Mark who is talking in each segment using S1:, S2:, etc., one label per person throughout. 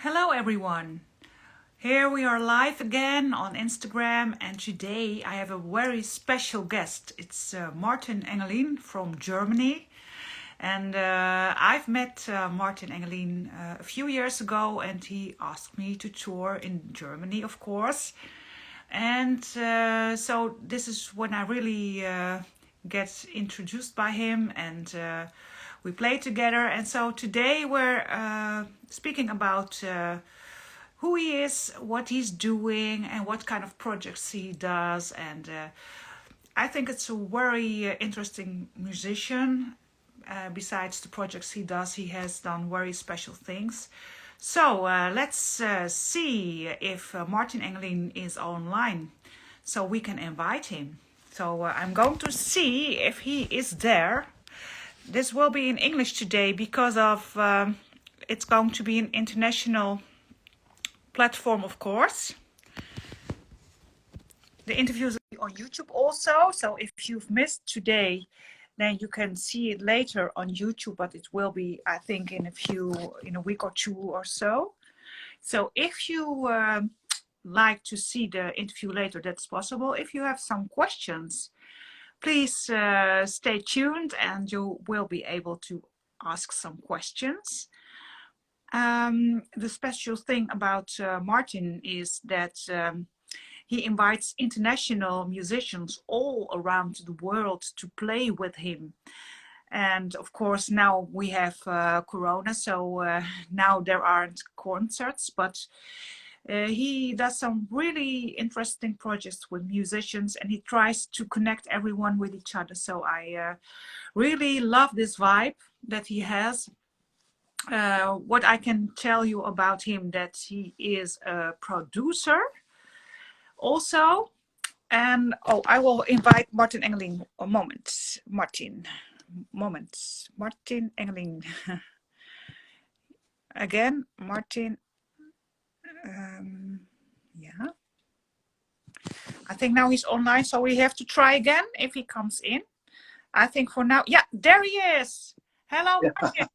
S1: Hello everyone. Here we are live again on Instagram, and today I have a very special guest. It's Martin Engelien from Germany. And I've met Martin Engelien a few years ago, and he asked me to tour in Germany, of course. And so this is when I really get introduced by him, and we play together. And so today we're speaking about who he is, what he's doing, and what kind of projects he does. And I think it's a very interesting musician. Besides the projects he does, he has done very special things. So let's see if Martin Engelien is online, so we can invite him. So I'm going to see if he is there. This will be in English today because of it's going to be an international platform, of course. The interviews are on YouTube also, so if you've missed today, then you can see it later on YouTube, but it will be, I think, in a week or two or so. So if you like to see the interview later, that's possible. If you have some questions, please stay tuned and you will be able to ask some questions. The special thing about Martin is that he invites international musicians all around the world to play with him. And of course, now we have Corona, so now there aren't concerts, but he does some really interesting projects with musicians, and he tries to connect everyone with each other. So I really love this vibe that he has. What I can tell you about him, that he is a producer also. And I will invite Martin Engelien. A moment, Martin Engelien. Again, Martin. Yeah. I think now he's online, so we have to try again if he comes in. I think for now, yeah, there he is. Hello, Martin.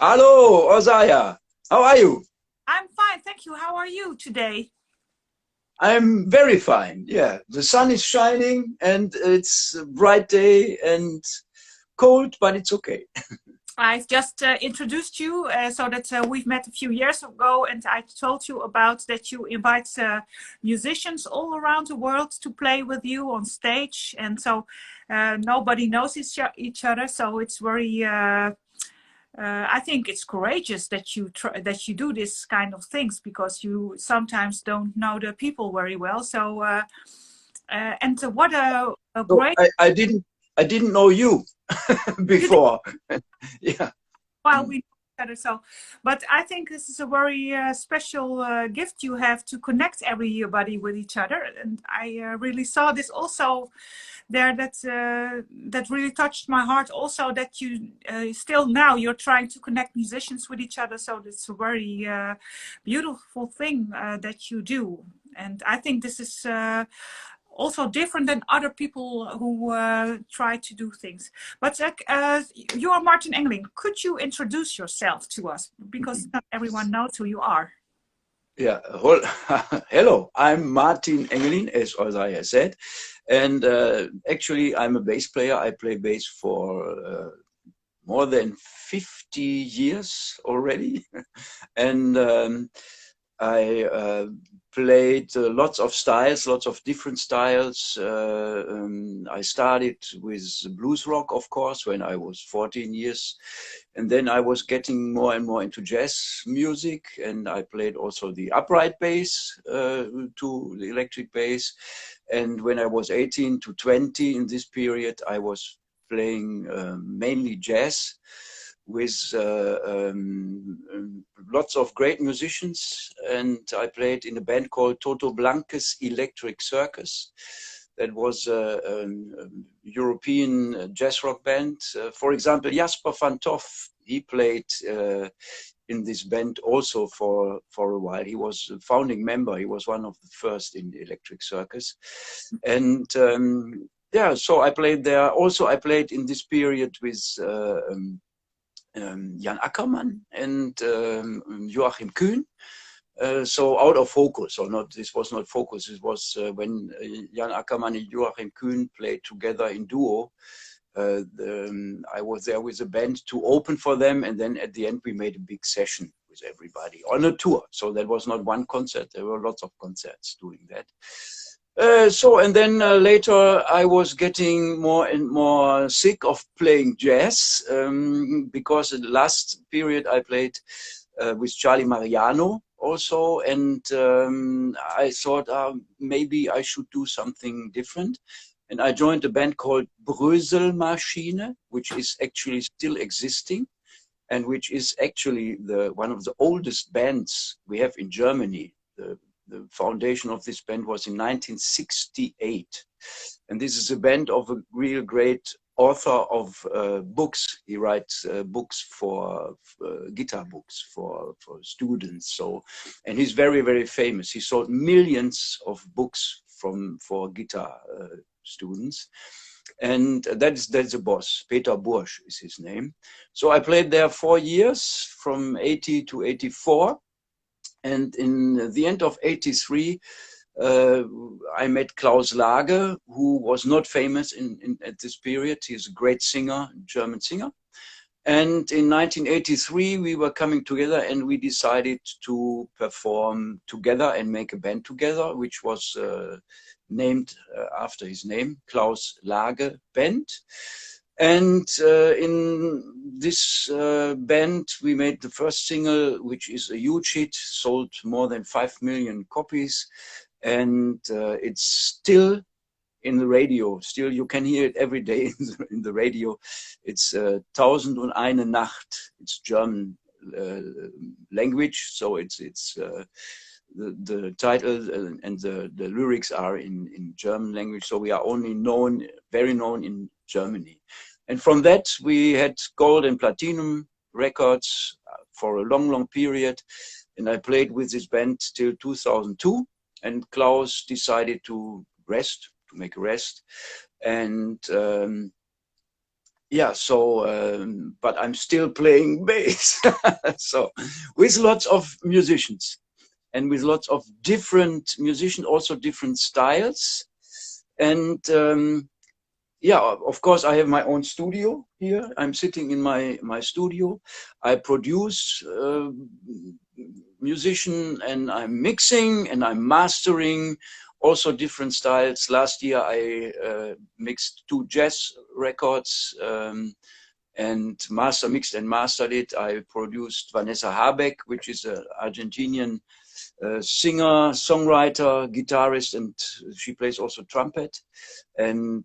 S2: Hello, Orsaya. How are you?
S1: I'm fine, thank you. How are you today?
S2: I'm very fine. Yeah, the sun is shining and it's a bright day and cold, but it's okay.
S1: I've just introduced you so that we've met a few years ago, and I told you about that you invite musicians all around the world to play with you on stage, and so nobody knows each other, so it's very I think it's courageous that you do this kind of things, because you sometimes don't know the people very well. So and what a
S2: So
S1: great
S2: I didn't know you before. Yeah.
S1: Well, we know each other, so, but I think this is a very special gift you have to connect everybody with each other, and I really saw this also there, that really touched my heart also, that you still now you're trying to connect musicians with each other. So it's a very beautiful thing that you do, and I think this is also different than other people who try to do things. But you are Martin Engelien. Could you introduce yourself to us? Because not everyone knows who you are.
S2: Yeah. Hello, I'm Martin Engelien, as Orsaya said. And actually, I'm a bass player. I play bass for more than 50 years already. And I played lots of styles, lots of different styles. I started with blues rock, of course, when I was 14 years. And then I was getting more and more into jazz music. And I played also the upright bass to the electric bass. And when I was 18 to 20, in this period, I was playing mainly jazz with lots of great musicians, and I played in a band called Toto Blanque's Electric Circus. That was a European jazz rock band. For example, Jasper van Toff, he played in this band also for a while. He was a founding member. He was one of the first in the Electric Circus. And yeah, so I played there. Also, I played in this period with Jan Ackermann and Joachim Kühn. So out of focus, or not, this was not focus, it was when Jan Ackermann and Joachim Kühn played together in duo. I was there with a band to open for them, and then at the end we made a big session with everybody on a tour. So that was not one concert, there were lots of concerts doing that. And then later I was getting more and more sick of playing jazz, because in the last period I played with Charlie Mariano also, and I thought maybe I should do something different. And I joined a band called Bröselmaschine, which is actually still existing, and which is actually one of the oldest bands we have in Germany. The foundation of this band was in 1968. And this is a band of a real great author of books. He writes books for guitar books for students. So, and he's very, very famous. He sold millions of books for guitar students. And that's the boss. Peter Bursch is his name. So I played there 4 years, from 80 to 84. And in the end of 83, I met Klaus Lage, who was not famous at this period. He's a great singer, German singer. And in 1983, we were coming together and we decided to perform together and make a band together, which was named after his name, Klaus Lage Band. And in this band, we made the first single, which is a huge hit, sold more than 5 million copies. And it's still in the radio. Still, you can hear it every day in the radio. It's 1001 Nacht. It's German language, so it's the title and the lyrics are in German language. So we are only very known in Germany. And from that, we had gold and platinum records for a long, long period. And I played with this band till 2002. And Klaus decided to make a rest. And but I'm still playing bass. So with lots of musicians and with lots of different musicians, also different styles. And of course, I have my own studio here. I'm sitting in my studio. I produce musician, and I'm mixing and I'm mastering also different styles. Last year I mixed 2 jazz records and mixed and mastered it. I produced Vanessa Habeck, which is an Argentinian singer, songwriter, guitarist, and she plays also trumpet. And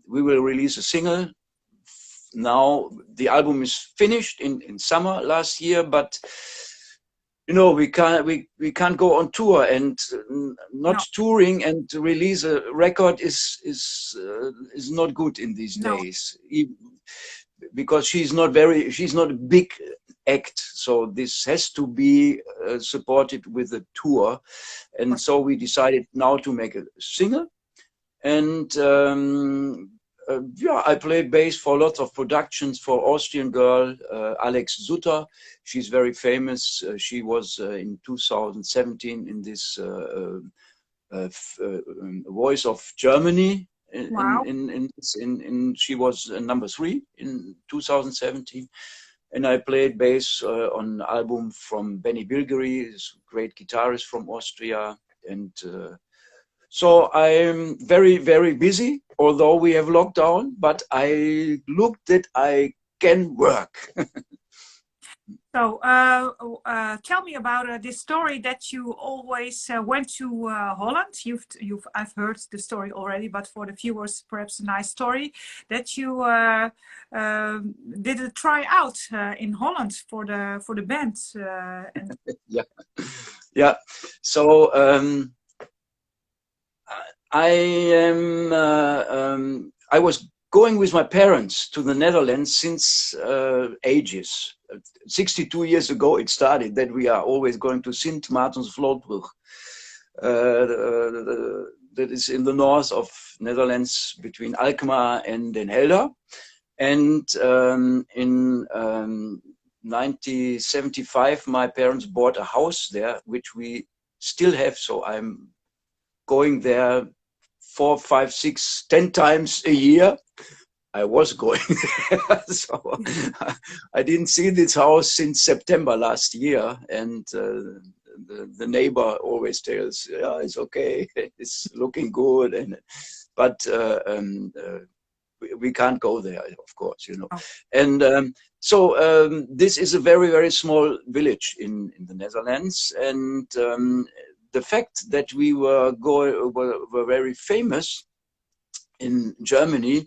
S2: we will release a single. Now the album is finished in summer last year, but you know, we can't go on tour, and not touring and release a record is not good in these days, because she's not a big act. So this has to be supported with a tour, and so we decided now to make a single. And I play bass for lots of productions for Austrian girl, Alex Sutter. She's very famous. She was in 2017 in this Voice of Germany.
S1: Wow.
S2: She was number 3 in 2017. And I played bass on an album from Benny Bilgeri, a great guitarist from Austria. And so I'm very, very busy, although we have lockdown, but I look that I can work.
S1: So tell me about this story that you always went to Holland. I've heard the story already, but for the viewers, perhaps a nice story that you did a tryout in Holland for the band.
S2: Yeah. So I was going with my parents to the Netherlands since ages. 62 years ago it started that we are always going to Sint Maartensvlootbrug. That is in the north of Netherlands between Alkmaar and Den Helder. And in 1975, my parents bought a house there, which we still have. So I'm going there 4, 5, 6, 10 times a year. I was going there. So I didn't see this house since September last year. And the neighbor always tells, yeah, it's okay, it's looking good. But we can't go there, of course, you know.
S1: Oh.
S2: And so this is a very, very small village in the Netherlands. And the fact that we were very famous in Germany,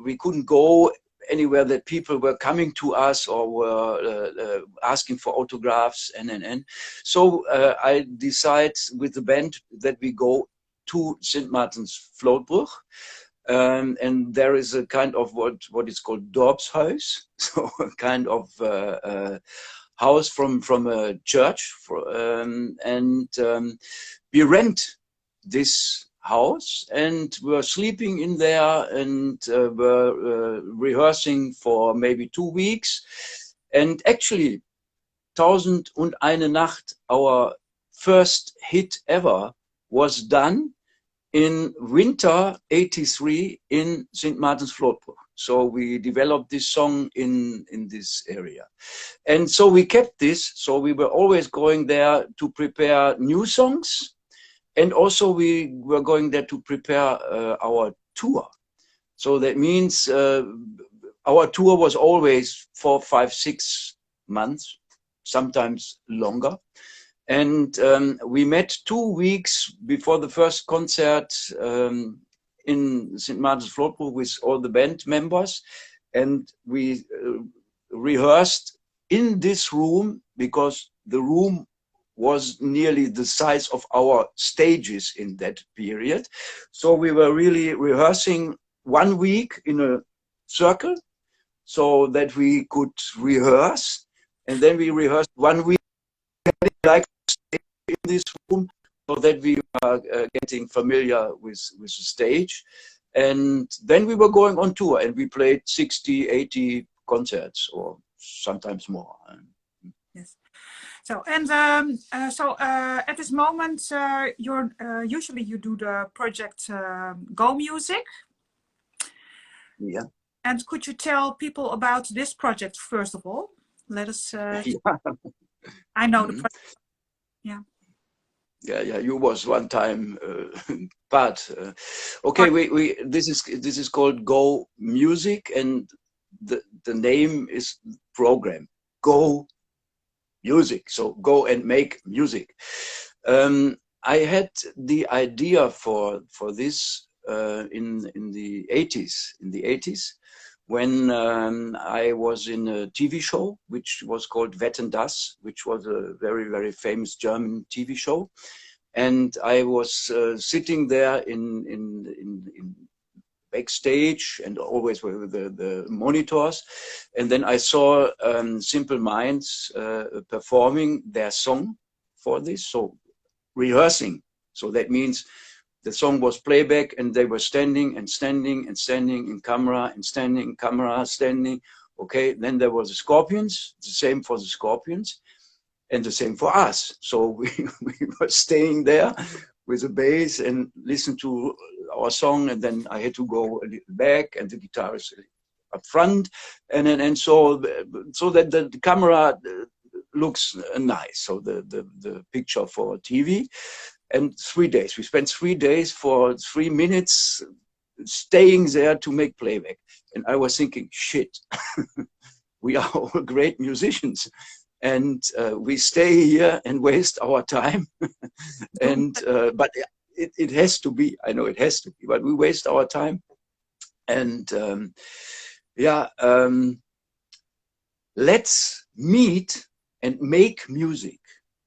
S2: we couldn't go anywhere that people were coming to us or were asking for autographs and. So I decided with the band that we go to St. Martin's Vlootbrug. And there is a kind of what is called dorpshuis, so a kind of house from a church, and we rent this house and were sleeping in there and were rehearsing for maybe 2 weeks. And actually, 1001 Nacht, our first hit ever, was done in winter '83 in St. Martin's Vlootbrug. So we developed this song in this area. And so we kept this. So we were always going there to prepare new songs. And also we were going there to prepare our tour. So that means our tour was always 4, 5, 6 months, sometimes longer. And we met 2 weeks before the first concert in St. Martin's Vlootbrug with all the band members. And we rehearsed in this room because the room was nearly the size of our stages in that period. So we were really rehearsing 1 week in a circle so that we could rehearse. And then we rehearsed 1 week like in this room so that we are getting familiar with the stage. And then we were going on tour and we played 60, 80 concerts or sometimes more.
S1: Yes. So and at this moment, you're usually you do the project Go Music.
S2: Yeah.
S1: And could you tell people about this project first of all? Let us.
S2: Yeah.
S1: I know the project. Yeah.
S2: Yeah. You was one time part. Okay, this is called Go Music, and the name is program Go Music. So go and make music. I had the idea for this in the 80s, when I was in a TV show which was called Wetten das, which was a very, very famous German TV show. And I was sitting there in backstage and always with the monitors. And then I saw Simple Minds performing their song for this, so rehearsing. So that means the song was playback and they were standing and standing and standing in camera and standing in camera, standing. Okay, then there was the Scorpions, the same for the Scorpions and the same for us. So we were staying there with the bass and listen to our song, and then I had to go a little back and the guitarist up front, and so that the camera looks nice. So the picture for TV. And 3 days, we spent 3 days for 3 minutes staying there to make playback. And I was thinking, shit, we are all great musicians. And we stay here and waste our time. And but it has to be, I know it has to be, but we waste our time. And let's meet and make music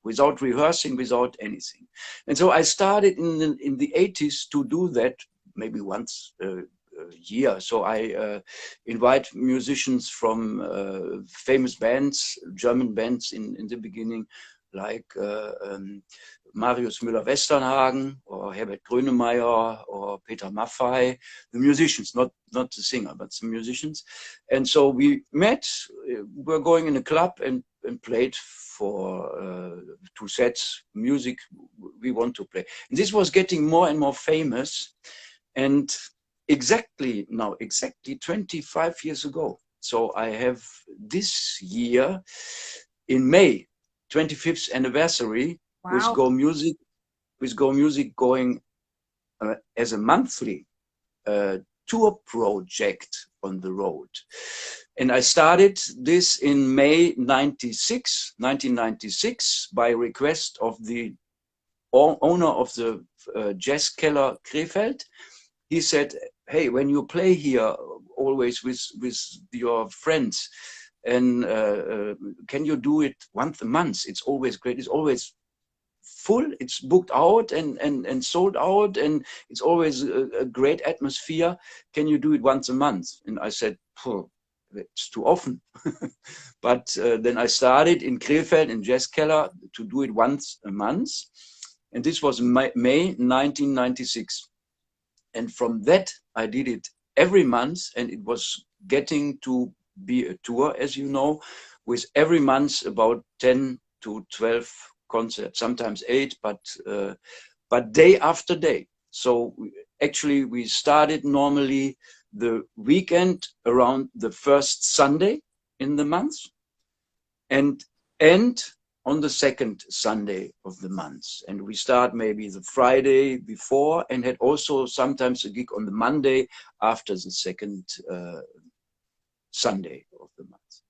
S2: without rehearsing, without anything. And so I started in the 80s to do that maybe once a year. So I invite musicians from famous bands, German bands in the beginning, like Marius Müller-Westernhagen or Herbert Grönemeyer or Peter Maffay, the musicians, not the singer, but the musicians. And so we met, we're going in a club and played for 2 sets, music we want to play. And this was getting more and more famous. And exactly 25 years ago. So I have this year in May, 25th anniversary.
S1: Wow.
S2: with Go Music going as a monthly tour project on the road. And I started this in May 1996 by request of the owner of the Jazz Keller Krefeld. He said, hey, when you play here always with your friends, and can you do it once a month? It's always great. It's always full. It's booked out and sold out, and it's always a great atmosphere. Can you do it once a month? And I said, it's too often. But then I started in Krefeld in Jazz Keller to do it once a month. And this was May 1996. And from that, I did it every month, and it was getting to be a tour, as you know, with every month about 10 to 12 concerts, sometimes 8, but day after day. So actually, we started normally the weekend around the first Sunday in the month, and end on the second Sunday of the month. And we start maybe the Friday before, and had also sometimes a gig on the Monday after the second Sunday of the month.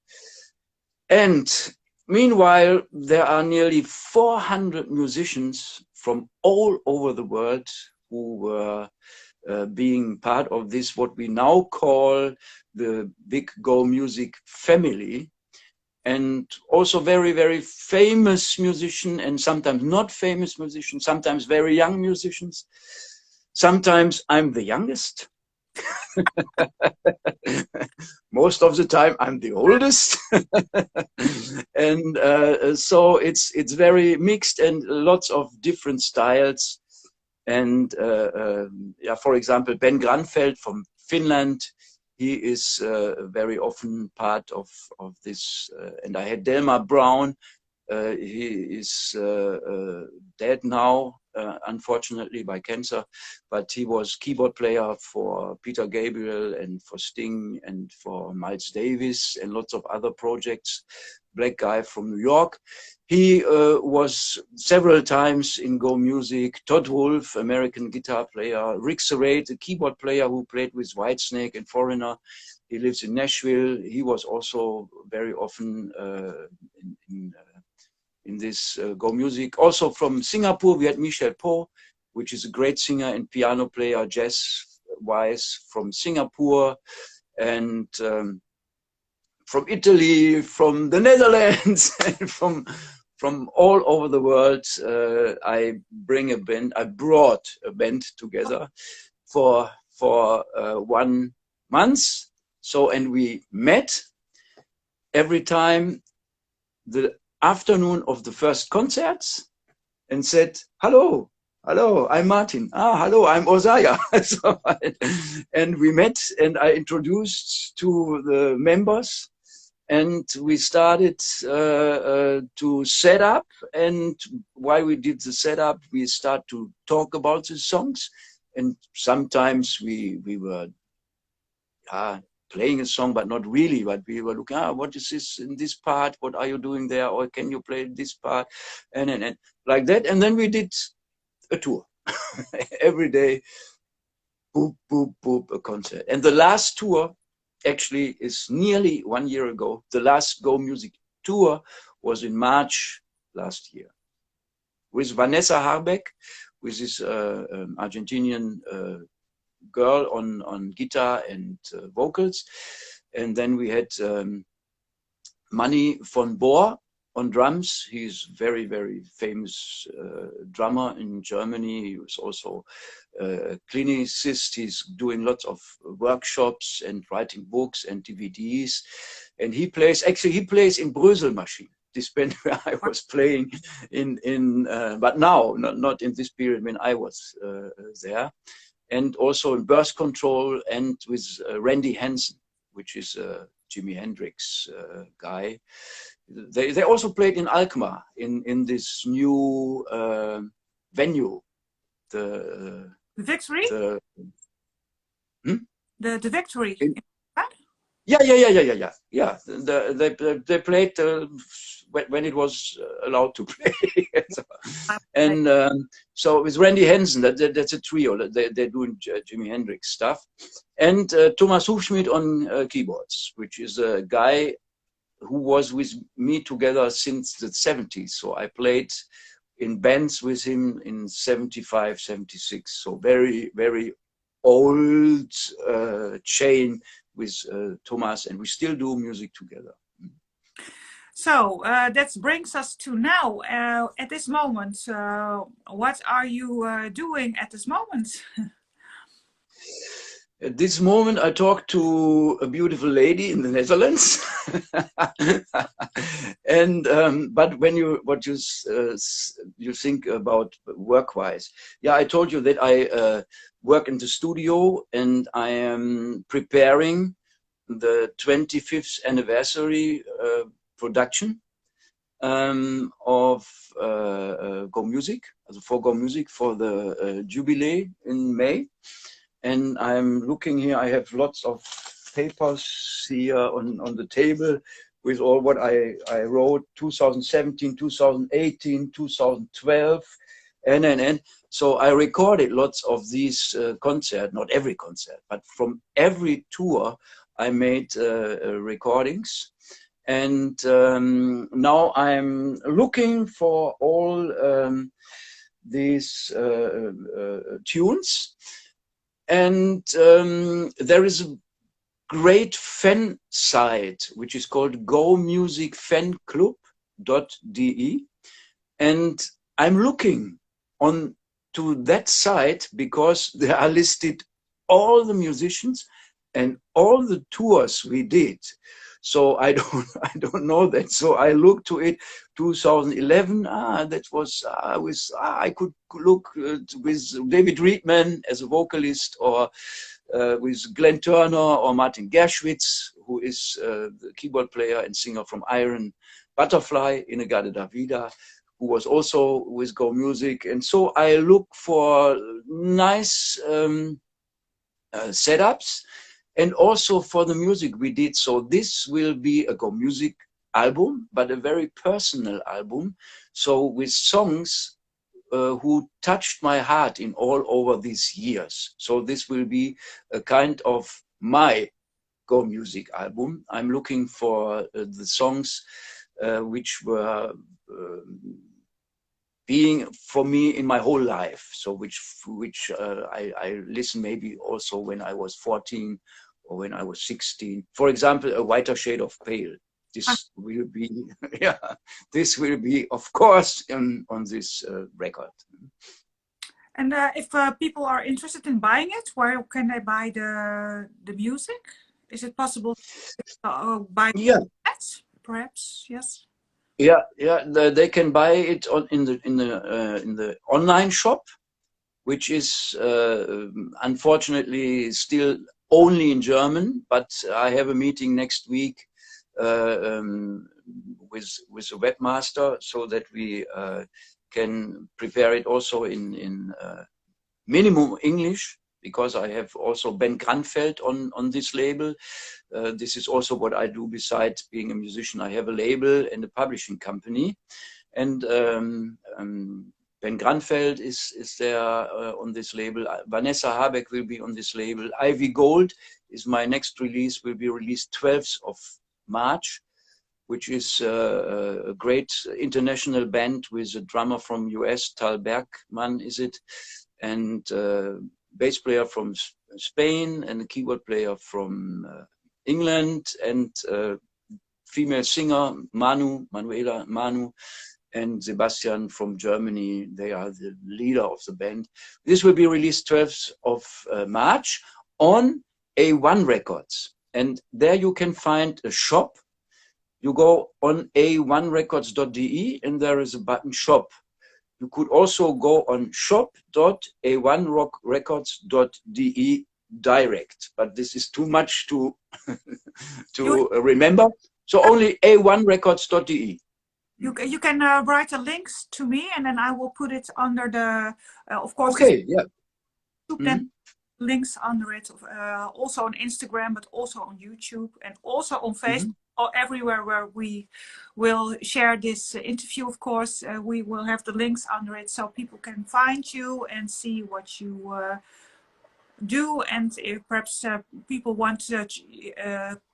S2: And meanwhile, there are nearly 400 musicians from all over the world who were being part of this, what we now call the big Go Music family. And also very, very famous musicians, and sometimes not famous musicians, sometimes very young musicians. Sometimes I'm the youngest. Most of the time I'm the oldest. And so it's very mixed and lots of different styles. And yeah, for example, Ben Granfeld from Finland, he is very often part of this. And I had Delmar Brown. He is dead now, unfortunately, by cancer. But he was keyboard player for Peter Gabriel and for Sting and for Miles Davis and lots of other projects. Black guy from New York. He was several times in Go Music. Todd Wolfe, American guitar player. Rick Serrate, a keyboard player who played with Whitesnake and Foreigner. He lives in Nashville. He was also very often in this Go Music. Also from Singapore, we had Michel Po, which is a great singer and piano player, jazz-wise, from Singapore. And from Italy, from the Netherlands, and from all over the world, I brought a band together for 1 month. So, and we met every time the afternoon of the first concerts and said, hello, I'm Martin. Hello, I'm Orsaya. So, and we met, and I introduced to the members. And we started to set up, and while we did the setup, we start to talk about the songs. And sometimes we were playing a song, but not really. But we were looking, what is this in this part? What are you doing there? Or can you play this part? And like that. And then we did a tour every day. Boop, boop, boop, a concert. And the last tour actually is nearly 1 year ago. The last Go Music tour was in March last year with Vanessa Harbeck, with this Argentinian girl on guitar and vocals. And then we had Manny von Bohr on drums. He's very, very famous drummer in Germany. He was also a clinicist. He's doing lots of workshops and writing books and DVDs. And he plays in Brösel Machine. this band where I was playing but now, not in this period when I was there. And also in Birth Control and with Randy Hansen, which is a Jimi Hendrix guy. They also played in Alkmaar in this new venue. The
S1: Victory?
S2: Hmm?
S1: The Victory.
S2: Yeah. They played when it was allowed to play. And so with Randy Hansen, that's a trio. They're doing Jimi Hendrix stuff, and Thomas Hufschmidt on keyboards, which is a guy who was with me together since the 70s. So I played in bands with him in 75, 76. So very, very old chain with Thomas, and we still do music together.
S1: So that brings us to now. At this moment, what are you doing at this moment?
S2: At this moment, I talk to a beautiful lady in the Netherlands, and but when you think about work-wise, yeah, I told you that I work in the studio, and I am preparing the 25th anniversary production of Go Music, also for Go Music, for the Jubilee in May. And I'm looking here, I have lots of papers here on the table with all what I wrote 2017, 2018, 2012, and. So I recorded lots of these concerts, not every concert, but from every tour I made recordings. And now I'm looking for all these tunes. And there is a great fan site, which is called gomusicfanclub.de. And I'm looking on to that site because there are listed all the musicians and all the tours we did. So I don't know that. So I looked to it. 2011. That was I could look with David Reedman as a vocalist, or with Glenn Turner or Martin Gershwitz, who is the keyboard player and singer from Iron Butterfly, Inegade da Vida, who was also with Go Music. And so I look for nice setups, and also for the music we did. So this will be a Go Music album, but a very personal album. So with songs who touched my heart in all over these years. So this will be a kind of my Go Music album. I'm looking for the songs which were being for me in my whole life. So which I listened maybe also when I was 14 or when I was 16. For example, A Whiter Shade of Pale. This will be, yeah, this will be, of course, on this record.
S1: And if people are interested in buying it, where can they buy the music? Is it possible to buy it? Perhaps, yes.
S2: Yeah, they can buy it in the online shop, which is unfortunately still only in German. But I have a meeting next week with a webmaster, so that we can prepare it also in minimum English, because I have also Ben Granfeld on this label. This is also what I do besides being a musician. I have a label and a publishing company, and Ben Granfeld is there on this label. Vanessa Habeck will be on this label. Ivy Gold is my next release, will be released 12th of March, which is a great international band with a drummer from US, Tal Bergman is it, and bass player from Spain, and a keyboard player from England, and female singer Manuela Manu, and Sebastian from Germany. They are the leader of the band. This will be released 12th of March on A1 Records. And there you can find a shop you go on a1records.de and there is a button shop. You could also go on shop.a1records.de direct, but this is too much to
S1: You
S2: remember. So only a1records.de.
S1: you can write the links to me, and then I will put it under the. Of course, if
S2: Okay, yeah.
S1: YouTube, then links under it. Also on Instagram, but also on YouTube, and also on Facebook. Or everywhere where we will share this interview, of course, we will have the links under it so people can find you and see what you do. And if perhaps people want to,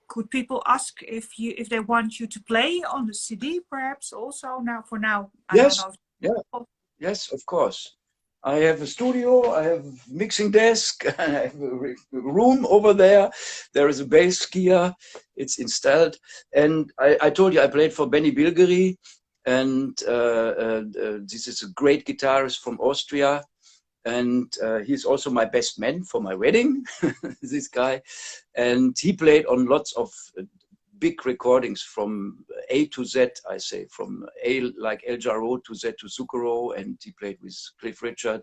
S1: could people ask if they want you to play on the CD, perhaps also now? For now, I don't
S2: Yes,
S1: know.
S2: yeah, yes, of course. I have a studio, I have a mixing desk, and I have a room over there. There is a bass gear, it's installed. And I told you I played for Benny Bilgeri, and this is a great guitarist from Austria. And he's also my best man for my wedding, this guy. And he played on lots of big recordings from A to Z, I say, from A like El Jarreau to Z to Zucchero, and he played with Cliff Richard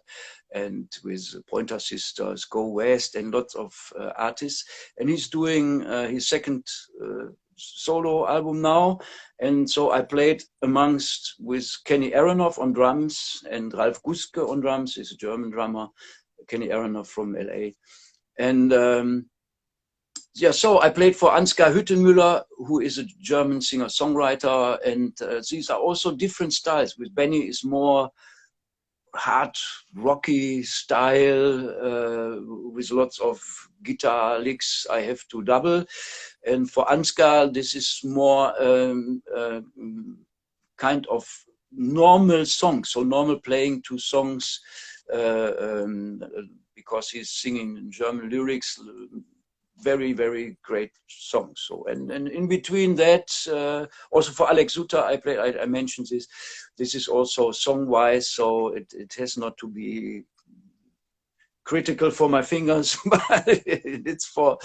S2: and with Pointer Sisters, Go West, and lots of artists. And he's doing his second solo album now, and so I played amongst with Kenny Aronoff on drums and Ralf Guske on drums. He's a German drummer, Kenny Aronoff from LA, and yeah, so I played for Ansgar Hüttenmüller, who is a German singer-songwriter, and these are also different styles. With Benny is more hard, rocky style with lots of guitar licks I have to double. And for Ansgar, this is more kind of normal songs, so normal playing to songs because he's singing in German lyrics. Very, very great songs. So, and in between that, also for Alex Sutter, I mentioned this. This is also song-wise, so it has not to be critical for my fingers, but it's for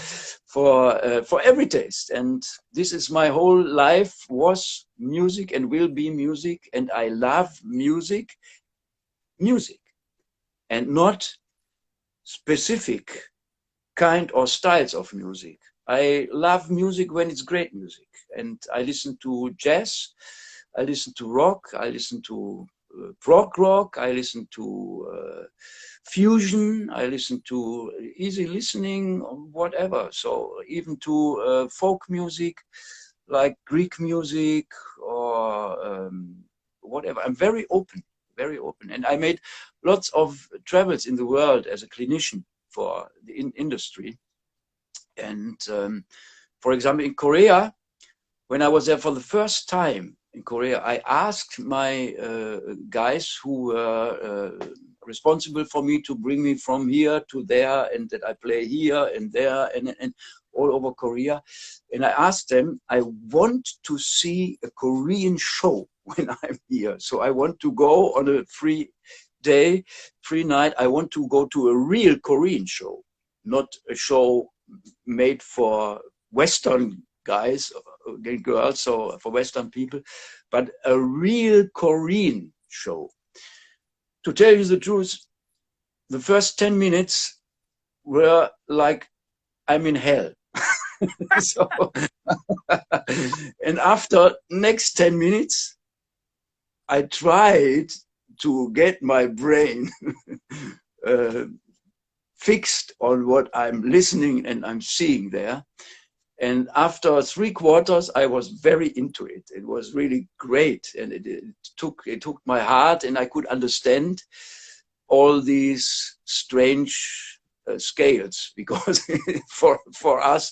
S2: every taste. And this is my whole life was music and will be music, and I love music, and not specific kind or styles of music. I love music when it's great music, and I listen to jazz, I listen to rock, I listen to prog rock, I listen to fusion, I listen to easy listening, whatever. So even to folk music, like Greek music or whatever. I'm very open, and I made lots of travels in the world as a clinician for the industry. And for example, in Korea, when I was there for the first time in Korea, I asked my guys who were responsible for me to bring me from here to there, and that I play here and there and all over Korea. And I asked them, I want to see a Korean show when I'm here. So I want to go on a free night, I want to go to a real Korean show, not a show made for Western guys and girls, so for Western people, but a real Korean show. To tell you the truth, the first 10 minutes were like I'm in hell. So, and after next 10 minutes, I tried to get my brain fixed on what I'm listening and I'm seeing there. And after 3/4, I was very into it. It was really great, and it took my heart, and I could understand all these strange scales, because for us,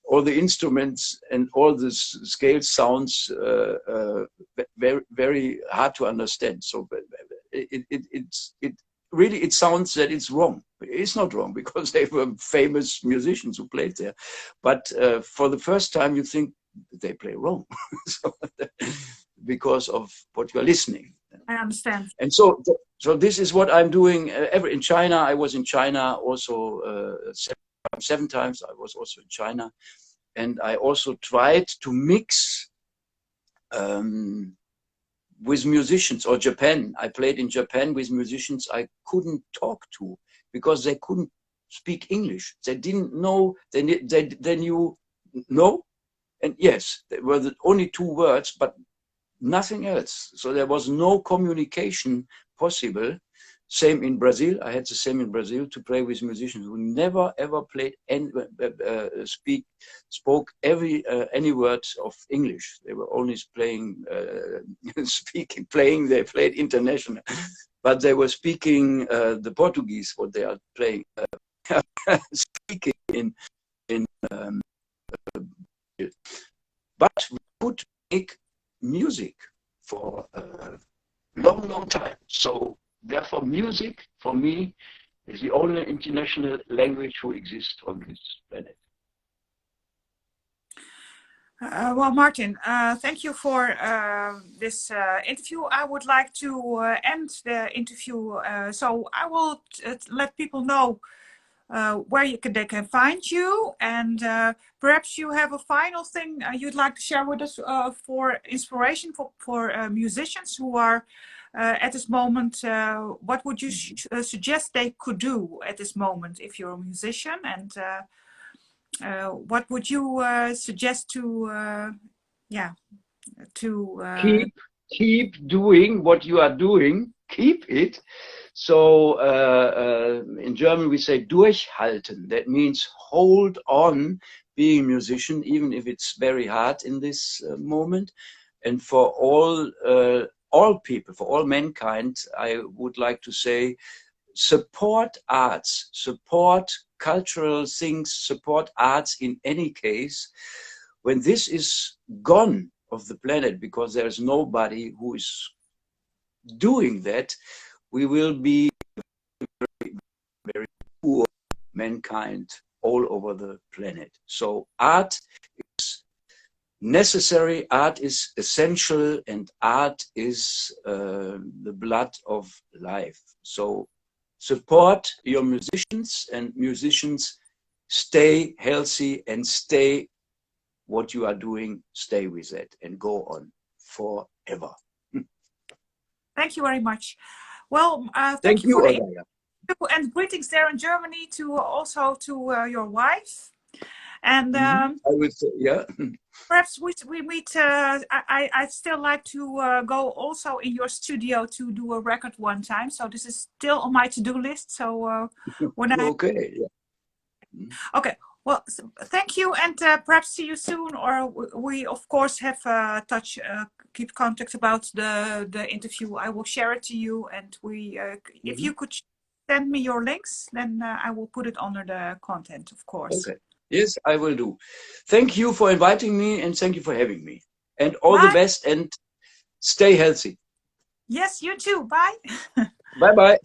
S2: all the instruments and all the scale sounds very, very hard to understand. So it really, it sounds that it's wrong. It's not wrong, because they were famous musicians who played there. But for the first time, you think they play wrong, so, because of what you're listening.
S1: I understand.
S2: And so this is what I'm doing. In China, I was in China also 7 times. I was also in China, and I also tried to mix with musicians, or Japan. I played in Japan with musicians I couldn't talk to because they couldn't speak English. They didn't know, they knew no and yes. They were the only two words, but nothing else. So there was no communication possible. Same in Brazil. I had the same in Brazil, to play with musicians who never ever played and spoke any words of English. They were only playing, playing. They played international, but they were speaking the Portuguese. What they are playing, speaking in. But we could make music for a long time. So therefore, music for me is the only international language who exists on this planet.
S1: Well, Martin, thank you for this interview. I would like to end the interview. So I will let people know where they can find you, and perhaps you have a final thing you'd like to share with us for inspiration for musicians who are at this moment. What would you suggest they could do at this moment if you're a musician, and what would you suggest to
S2: keep doing what you are doing, keep it. So in German we say durchhalten. That means hold on being a musician, even if it's very hard in this moment. And for all people, for all mankind, I would like to say, support arts, support cultural things, support arts in any case. When this is gone of the planet, because there's nobody who is doing that, we will be very, very poor mankind all over the planet. So art is necessary, art is essential, and art is the blood of life. So support your musicians, and musicians, stay healthy and stay what you are doing, stay with it and go on forever.
S1: Thank you very much. Well,
S2: thank you
S1: for the
S2: Orsaya.
S1: And greetings there in Germany to also to your wife. And
S2: I would say, yeah.
S1: Perhaps we meet. I'd still like to go also in your studio to do a record one time. So this is still on my to-do list. So when
S2: okay, yeah.
S1: Okay. Well, thank you, and perhaps see you soon. Or we, of course, have keep contact about the interview. I will share it to you, and we, if you could send me your links, then I will put it under the content, of course.
S2: Okay. Yes, I will do. Thank you for inviting me, and thank you for having me. And all the best, and stay healthy.
S1: Yes, you too. Bye.
S2: Bye-bye.